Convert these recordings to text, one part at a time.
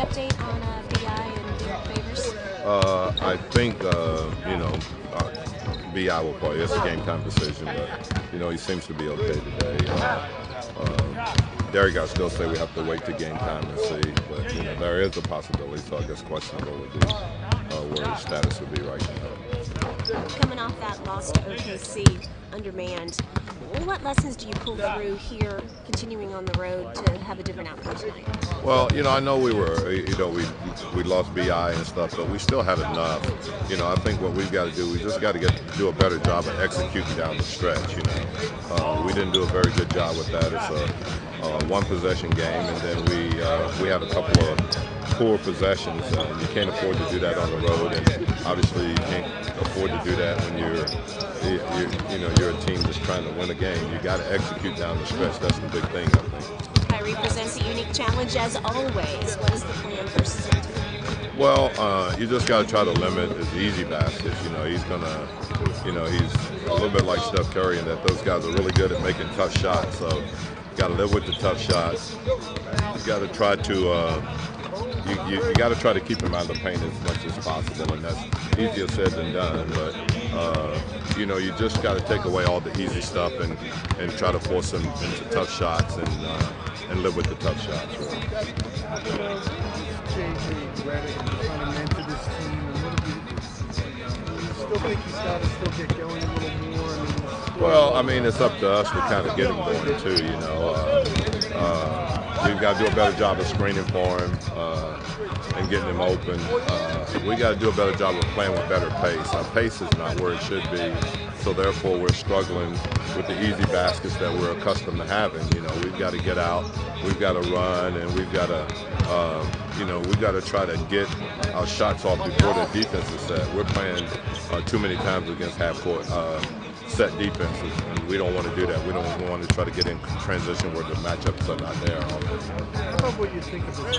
update on BI and Derek Favors? I think Bi will play. It's a game time decision, but he seems to be okay today. Derek, I still say we have to wait to game time and see, but there is a possibility. So I guess questionable would be where his status would be right now. Coming off that loss to OKC, undermanned, what lessons do you pull through here, continuing on the road to have a different outcome tonight? Well, I know we were, we lost Bi and stuff, but we still had enough. I think what we've got to do, we just got to do a better job of executing down the stretch. We didn't do a very good job with that. It's a one possession game, and then we had a couple of poor possessions. You can't afford to do that on the road, and obviously you can't afford to do that when you're a team just trying to win a game. You got to execute down the stretch. That's the big thing, I think. Kyrie presents a unique challenge as always. What is the plan for Center? Well, you just got to try to limit his easy baskets. He's gonna, he's a little bit like Steph Curry in that those guys are really good at making tough shots. So you got to live with the tough shots. You got to try to. You got to try to keep him out of the paint as much as possible, and that's easier said than done. But you just got to take away all the easy stuff and try to force him into tough shots and live with the tough shots. Really. JJ Redick trying to mentor this team a little bit. You still think he's got to still get going a little more? Well, it's up to us to kind of get him going too. We've got to do a better job of screening for him and getting him open. We got to do a better job of playing with better pace. Our pace is not where it should be, so therefore we're struggling with the easy baskets that we're accustomed to having. We've got to get out, we've got to run, and we've got to try to get our shots off before the defense is set. We're playing too many times against half-court set defenses, and we don't want to do that. We don't want to try to get in transition where the matchups are not there. I love what you think of this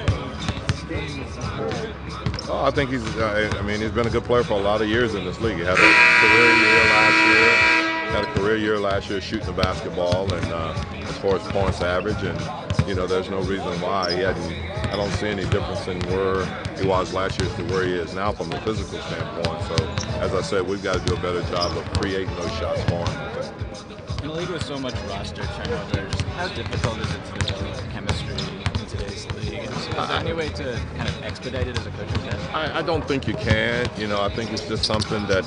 game as a whole. I think he's been a good player for a lot of years in this league. He had a career year last year. Shooting the basketball, and as far as points average, and there's no reason why I don't see any difference in where he was last year to where he is now from a physical standpoint. So, as I said, we've got to do a better job of creating those shots for him. In a league with so much roster turnovers, how difficult is it to develop chemistry in today's league? Is there any way to kind of expedite it as a coaching test? I don't think you can. I think it's just something that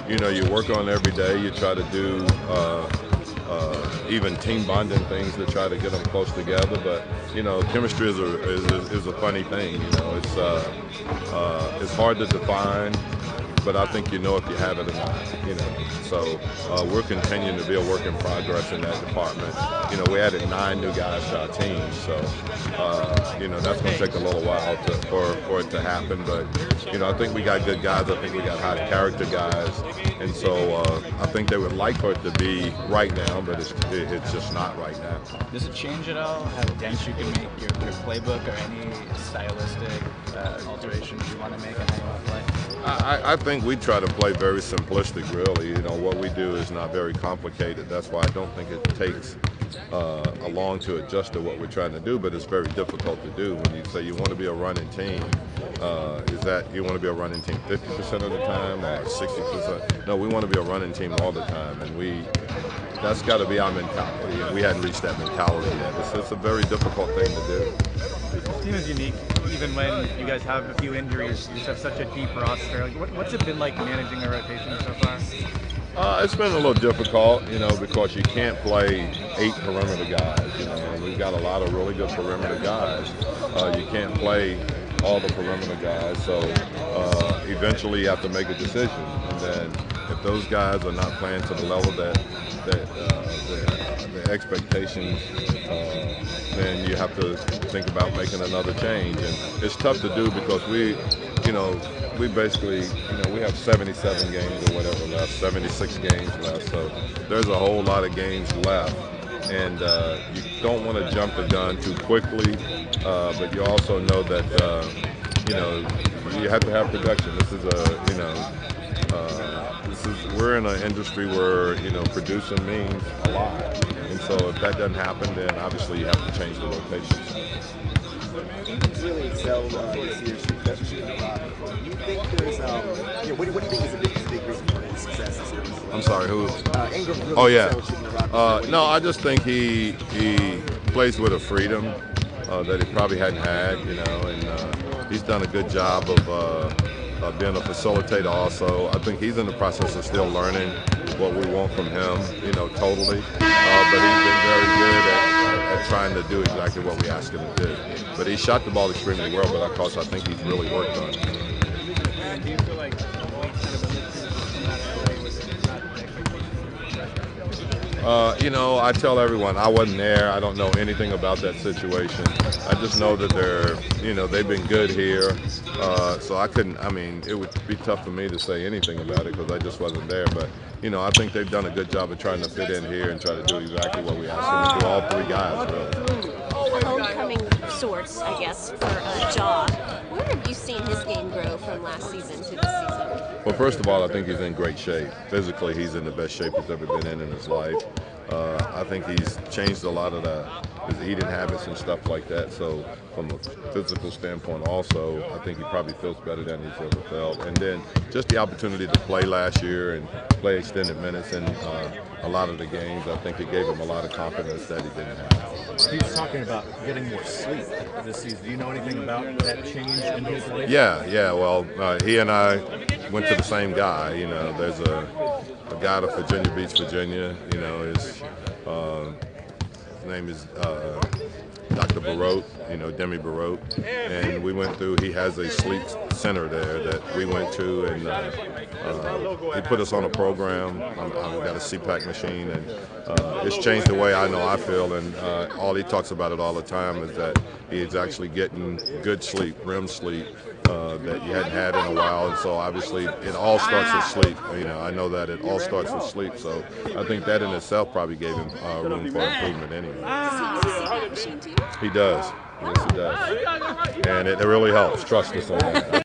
you work on every day. You try to do even team bonding things to try to get them close together. But chemistry is a funny thing. It's hard to define, but I think if you have it or not. So we're continuing to be a work in progress in that department. We added 9 new guys to our team, so that's going to take a little while for it to happen. But I think we got good guys. I think we got high character guys, and so I think they would like for it to be right now, but it's just not right now. Does it change at all how dense you can make your playbook, or any stylistic alterations you want to make on how you want to play? I think we try to play very simplistic, really. What we do is not very complicated. That's why I don't think it takes long to adjust to what we're trying to do, but it's very difficult to do. When you say you want to be a running team, is that you want to be a running team 50% of the time or 60%? No, we want to be a running team all the time, and that's got to be our mentality, and we hadn't reached that mentality yet. It's a very difficult thing to do. This team is unique. Even when you guys have a few injuries, you just have such a deep roster. What's it been like managing the rotation so far? It's been a little difficult, because you can't play 8 perimeter guys, and we've got a lot of really good perimeter guys. You can't play all the perimeter guys, so eventually you have to make a decision. And then if those guys are not playing to the level that the expectations, then you have to think about making another change. And it's tough to do because we basically, we have 77 games or whatever left, 76 games left. So there's a whole lot of games left. And you don't want to jump the gun too quickly, but you also know that, you have to have production. We're in an industry where, producing means a lot. And so if that doesn't happen, then obviously you have to change the rotation. really excelled this year, especially shooting the rock. Do you think there's, what do you think is a big reason for his success this year? I'm sorry, who? Ingram really Oh, yeah. excelled shooting the rock. No, I just think he plays with a freedom that he probably hadn't had, and he's done a good job of being a facilitator also. I think he's in the process of still learning what we want from him, totally. But he's been very good at trying to do exactly what we ask him to do. But he shot the ball extremely well, but of course I think he's really worked on it. Do you feel like kind of I tell everyone I wasn't there. I don't know anything about that situation. I just know that they've been good here. So I couldn't. I mean, it would be tough for me to say anything about it because I just wasn't there. But I think they've done a good job of trying to fit in here and try to do exactly what we asked them to do. All three guys, really. A homecoming sorts, I guess, for Jaw. Where have you seen his game grow from last season to this season? Well, first of all, I think he's in great shape. Physically, he's in the best shape he's ever been in his life. I think he's changed a lot of his eating habits and stuff like that. So from a physical standpoint also, I think he probably feels better than he's ever felt. And then just the opportunity to play last year and play extended minutes in a lot of the games, I think it gave him a lot of confidence that he didn't have. He's talking about getting more sleep this season. Do you know anything about that change in his life? Yeah. Well, he and I went to the same guy. There's a guy out of Virginia Beach, Virginia. His name is Dr. Barot, Demi Barot, and we went through. He has a sleep center there that we went to, and he put us on a program. I've got a CPAC machine, and it's changed the way I feel. And all he talks about it all the time is that he's actually getting good sleep, REM sleep, that you hadn't had in a while. And so obviously it all starts with sleep. I know that it all starts with sleep. So I think that in itself probably gave him room for improvement anyway. Does he use a CPAP machine too? He does. Yes, he does. And it really helps. Trust us on that.